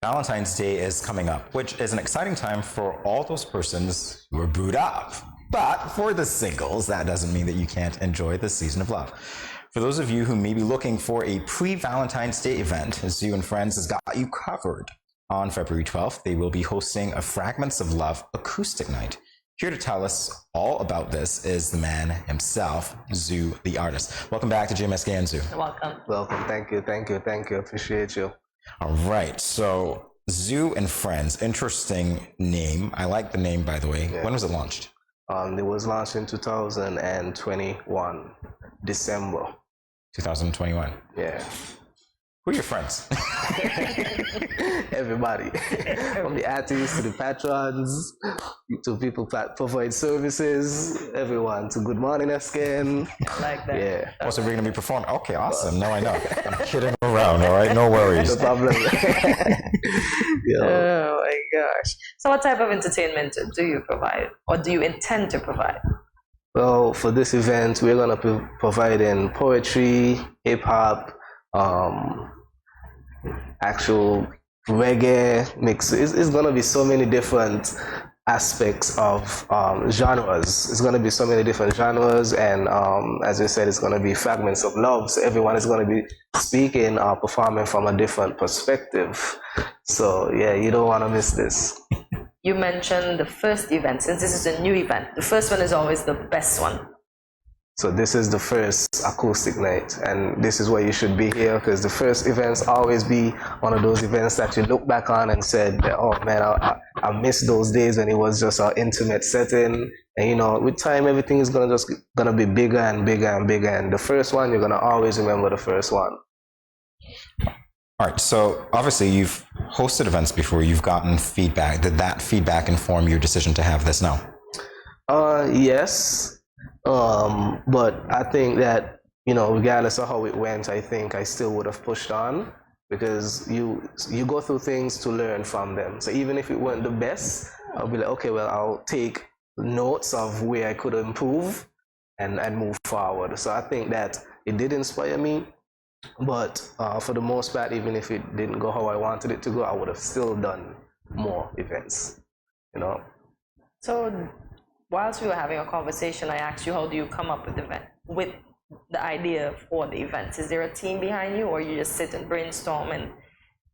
Valentine's Day is coming up, which is an exciting time for all those persons who are booed up. But for the singles, that doesn't mean that you can't enjoy the season of love. For those of you who may be looking for a pre-Valentine's Day event, Zoo and Friends has got you covered. On February 12th, they will be hosting a Fragments of Love acoustic night. Here to tell us all about this is the man himself, Zoo, the artist. Welcome back to GMSKN, Zoo. Welcome. Welcome. Thank you. Appreciate you. All right. So, Zoo and Friends, interesting name. I like the name, by the way. Yeah. When was it launched? It was launched in 2021, December. 2021. Yeah. Who are your friends? Everybody. From the artists to the patrons, to people that provide services, everyone. To Good Morning SKN. I like that. Yeah. Also, we're going to be performing. Okay, awesome. No, I know. I'm kidding around, all right? No worries. No problem. Oh my gosh. So what type of entertainment do you provide, or do you intend to provide? Well, for this event, we're going to be providing poetry, hip-hop, actual reggae mix. It's going to be so many different aspects of genres. It's going to be so many different genres, and as I said, it's going to be fragments of love. So everyone is going to be speaking or performing from a different perspective. So yeah, you don't want to miss this. You mentioned the first event. Since this is a new event, the first one is always the best one. So this is the first acoustic night, and this is where you should be here, because the first events always be one of those events that you look back on and said, oh man, I miss those days when it was just an intimate setting. And you know, with time, everything is gonna be bigger and bigger and bigger. And the first one, you're gonna always remember the first one. All right, so obviously you've hosted events before, you've gotten feedback. Did that feedback inform your decision to have this now? Yes. But I think that, you know, regardless of how it went, I think I still would have pushed on, because you go through things to learn from them. So even if it weren't the best, I'll be like, okay, well, I'll take notes of where I could improve and move forward. So I think that it did inspire me, but for the most part, even if it didn't go how I wanted it to go, I would have still done more events, you know. So whilst we were having a conversation, I asked you, how do you come up with the idea for the events? Is there a team behind you, or you just sit and brainstorm and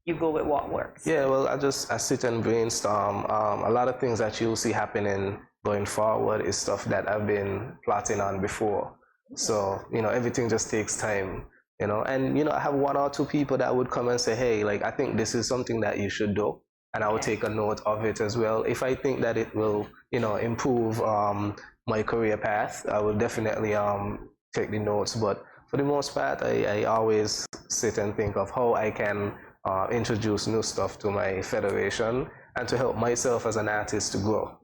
you go with what works? Yeah, well, I sit and brainstorm. A lot of things that you'll see happening going forward is stuff that I've been plotting on before. So, you know, everything just takes time, you know. And, you know, I have one or two people that would come and say, hey, like, I think this is something that you should do. And I will take a note of it as well. If I think that it will, you know, improve my career path, I will definitely take the notes. But for the most part, I always sit and think of how I can introduce new stuff to my federation and to help myself as an artist to grow.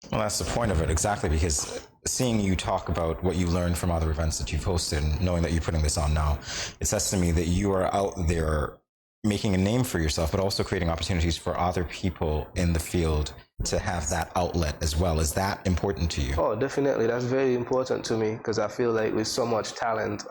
Well, that's the point of it, exactly, because seeing you talk about what you learned from other events that you've hosted and knowing that you're putting this on now, it says to me that you are out there making a name for yourself, but also creating opportunities for other people in the field to have that outlet as well. Is that important to you? Oh, definitely. That's very important to me, because I feel like with so much talent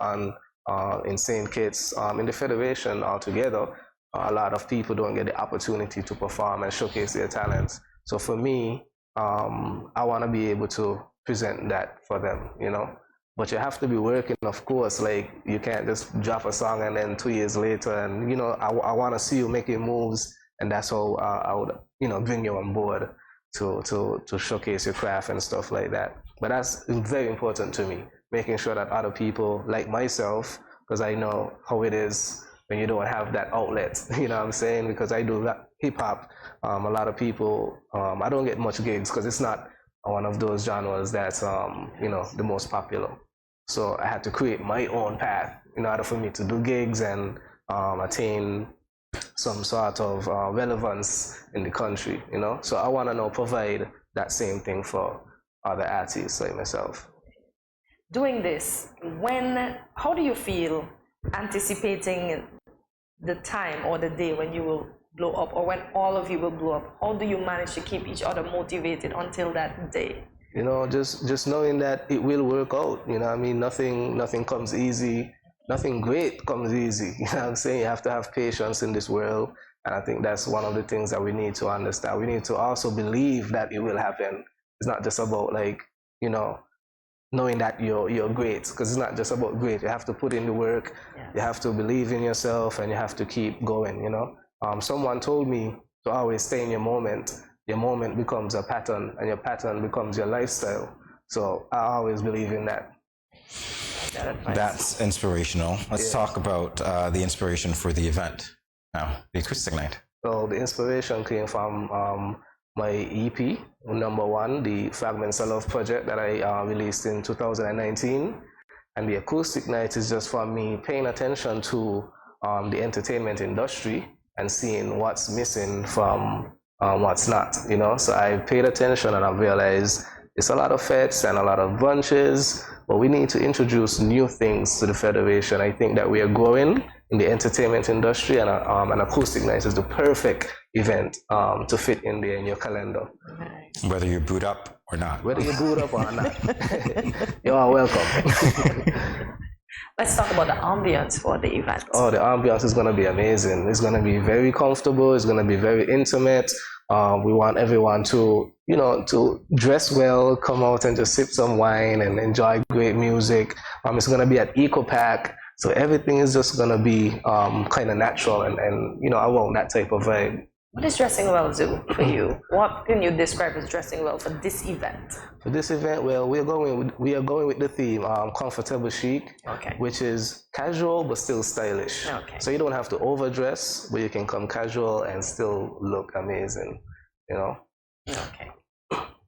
in St. Kitts, in the Federation altogether, a lot of people don't get the opportunity to perform and showcase their talents. So for me, I want to be able to present that for them, you know. But you have to be working, of course. Like, you can't just drop a song and then 2 years later, and, you know, I want to see you making moves, and that's how I would, you know, bring you on board to showcase your craft and stuff like that. But that's very important to me, making sure that other people like myself, because I know how it is when you don't have that outlet, you know what I'm saying? Because I do hip hop, a lot of people, I don't get much gigs because it's not one of those genres that's, you know, the most popular. So I had to create my own path in order for me to do gigs and attain some sort of relevance in the country, you know. So I want to now provide that same thing for other artists like myself. Doing this, how do you feel anticipating the time or the day when you will blow up, or when all of you will blow up? How do you manage to keep each other motivated until that day? You know, just knowing that it will work out. You know what I mean? Nothing comes easy. Nothing great comes easy. You know what I'm saying? You have to have patience in this world. And I think that's one of the things that we need to understand. We need to also believe that it will happen. It's not just about like, you know, knowing that you're great, because it's not just about great. You have to put in the work, you have to believe in yourself, and you have to keep going, you know. Someone told me to always stay in your moment. Your moment becomes a pattern, and your pattern becomes your lifestyle. So I always believe in that. That's inspirational. Let's talk about the inspiration for the event now, the acoustic night. So the inspiration came from my EP, number one, the Fragments of Love project that I released in 2019. And the acoustic night is just for me paying attention to the entertainment industry and seeing what's missing from what's not, you know. So I paid attention and I realized it's a lot of fetes and a lot of bunches, but we need to introduce new things to the Federation. I think that we are growing in the entertainment industry, and an acoustic night is the perfect event to fit in there in your calendar. Whether you're booed up or not. Whether you're booed up or not. You are welcome. Let's talk about the ambience for the event. Oh, the ambience is going to be amazing. It's going to be very comfortable. It's going to be very intimate. We want everyone to, you know, to dress well, come out and just sip some wine and enjoy great music. It's going to be at EcoPack, so everything is just going to be kind of natural and you know, around that type of vibe. What does dressing well do for you? What can you describe as dressing well for this event? For this event, well, we are going with the theme comfortable chic, which is casual but still stylish. So you don't have to overdress, but you can come casual and still look amazing, you know.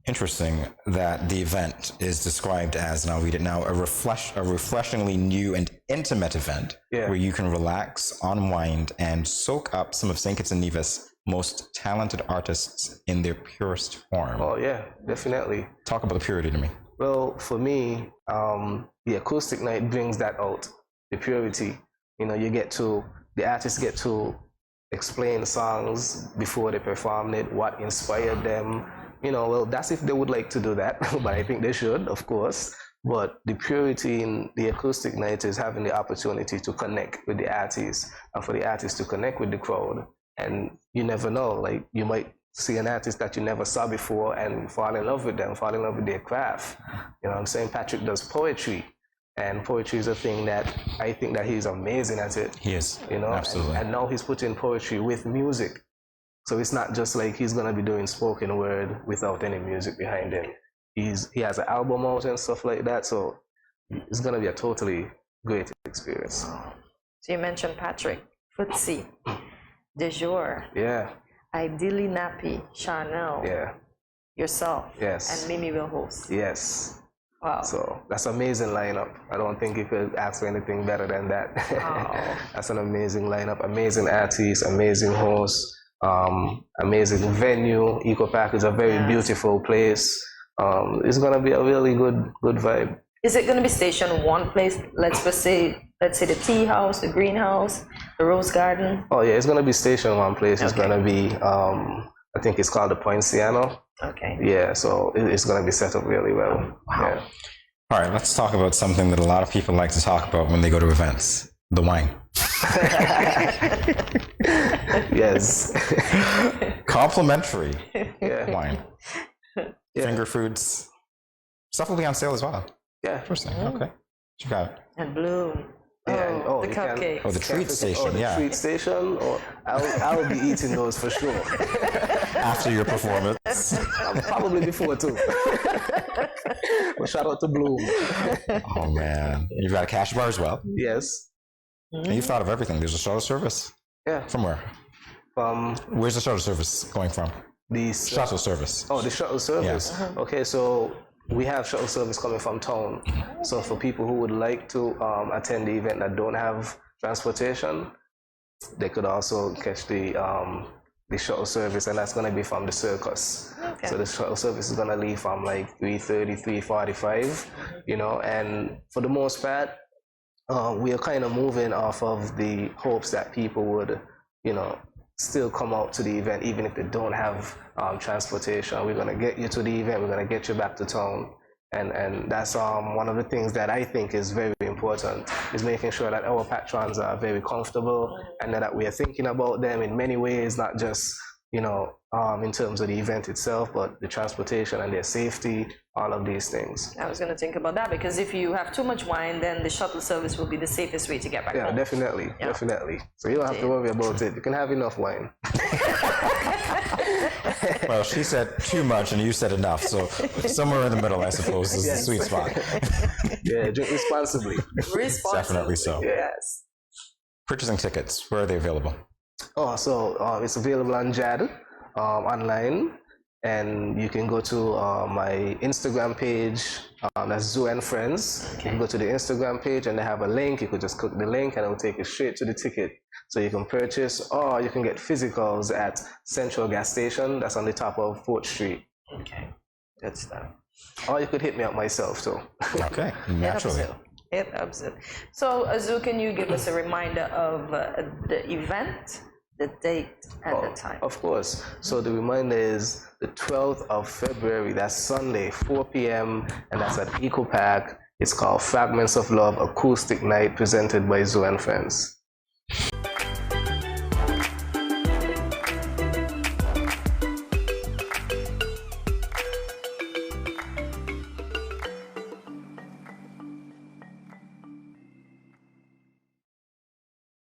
Interesting that the event is described as, and I'll read it now, a refreshingly new and intimate event where you can relax, unwind, and soak up some of St. Kitts and Nevis' most talented artists in their purest form. Oh yeah, definitely. Talk about the purity to me. Well, for me, the acoustic night brings that out, the purity. You know, the artists get to explain songs before they perform it, what inspired them. You know, well, that's if they would like to do that, but I think they should, of course. But the purity in the acoustic night is having the opportunity to connect with the artists, and for the artists to connect with the crowd. And you never know, like you might see an artist that you never saw before and fall in love with them, fall in love with their craft. You know what I'm saying? Patrick does poetry, and poetry is a thing that I think that he's amazing at it. He is, you know, absolutely. And now he's putting poetry with music. So it's not just like he's gonna be doing spoken word without any music behind him. He has an album out and stuff like that, so it's gonna be a totally great experience. So you mentioned Patrick, Footsie, De Jour, Ideally Nappy, Chanel, yourself, and Mimi will host. Yes. Wow. So that's an amazing lineup. I don't think you could ask for anything better than that. That's an amazing lineup, amazing artists, amazing hosts. Amazing venue. EcoPack is a very beautiful place. It's gonna be a really good vibe. Is it gonna be stationed one place? Let's say the tea house, the greenhouse, the rose garden. Oh yeah, it's gonna be stationed one place. It's gonna be I think it's called the Poinciano. Yeah, so it's gonna be set up really well. Yeah. All right, let's talk about something that a lot of people like to talk about when they go to events: the wine. Yes. Complimentary wine. Finger foods. Stuff will be on sale as well. Yeah. Interesting. Okay. You got it. And Bloom. Yeah. Oh, the cupcakes. The treat station. The treat station. Or I'll be eating those for sure. After your performance. Probably before too. Well, shout out to Bloom. Oh man. You've got a cash bar as well. Yes. And you've thought of everything. There's a shuttle service. Yeah. From where? Where's the shuttle service going from? The shuttle service. Oh, the shuttle service. Yeah. Okay, so we have shuttle service coming from town. So for people who would like to attend the event that don't have transportation, they could also catch the shuttle service, and that's going to be from the circus. So the shuttle service is going to leave from like 3:30, 3:45, you know, and for the most part, we are kind of moving off of the hopes that people would, you know, still come out to the event even if they don't have transportation. We're going to get you to the event, we're going to get you back to town, And that's one of the things that I think is very important, is making sure that our patrons are very comfortable and that we are thinking about them in many ways, not just, in terms of the event itself, but the transportation and their safety, all of these things. I was going to think about that, because if you have too much wine, then the shuttle service will be the safest way to get back home. Definitely. So you don't have to worry about it. You can have enough wine. Well, she said too much and you said enough, so somewhere in the middle, I suppose, is the sweet spot. Yeah, drink responsibly. Definitely so. Yes. Purchasing tickets, where are they available? Oh, so it's available on JAD online, and you can go to my Instagram page. That's Zoo and Friends. Okay. You can go to the Instagram page and they have a link. You could just click the link and it will take you straight to the ticket. So you can purchase, or you can get physicals at Central Gas Station. That's on the top of 4th Street. Okay, good stuff. Or you could hit me up myself too. Okay, naturally. It absolutely. So, Azu, can you give us a reminder of the event, the date, and the time? Of course. So the reminder is the 12th of February. That's Sunday, 4 p.m. and that's at Eco Park. It's called Fragments of Love Acoustic Night, presented by Zoo and Friends.